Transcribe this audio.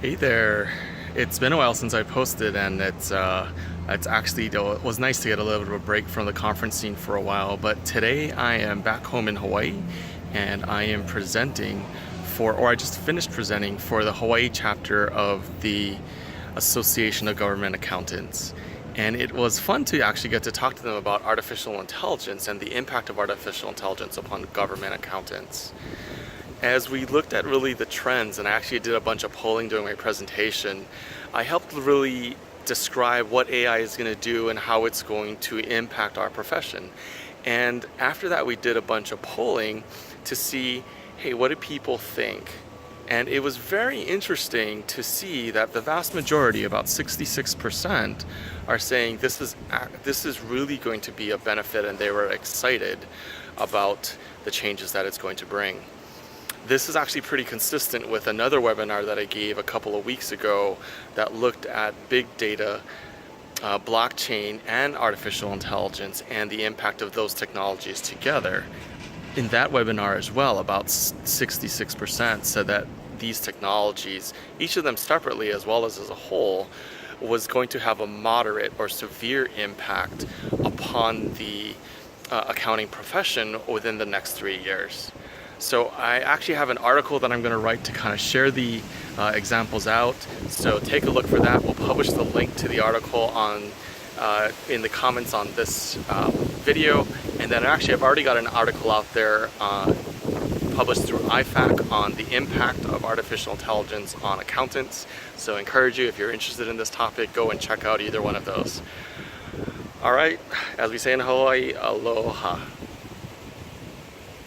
Hey there. It's been a while since I posted, and it's actually it was nice to get a little bit of a break from the conference scene for a while. But today I am back home in Hawaii, and I am presenting or I just finished presenting for the Hawaii chapter of the Association of Government Accountants. And it was fun to actually get to talk to them about artificial intelligence and the impact of artificial intelligence upon government accountants. As we looked at really the trends, and I actually did a bunch of polling during my presentation, I helped really describe what AI is going to do and how it's going to impact our profession. And after that, we did a bunch of polling to see, hey, what do people think? And it was very interesting to see that the vast majority, about 66%, are saying this is really going to be a benefit, and they were excited about the changes that it's going to bring. This is actually pretty consistent with another webinar that I gave a couple of weeks ago that looked at big data, blockchain, and artificial intelligence and the impact of those technologies together. In that webinar as well, about 66% said that these technologies, each of them separately as well as a whole, was going to have a moderate or severe impact upon the accounting profession within the next 3 years. So I actually have an article that I'm going to write to kind of share the examples out. So take a look for that. We'll publish the link to the article in the comments on this video. And then actually I've already got an article out there published through IFAC on the impact of artificial intelligence on accountants. So I encourage you, if you're interested in this topic, go and check out either one of those. All right, as we say in Hawaii, aloha.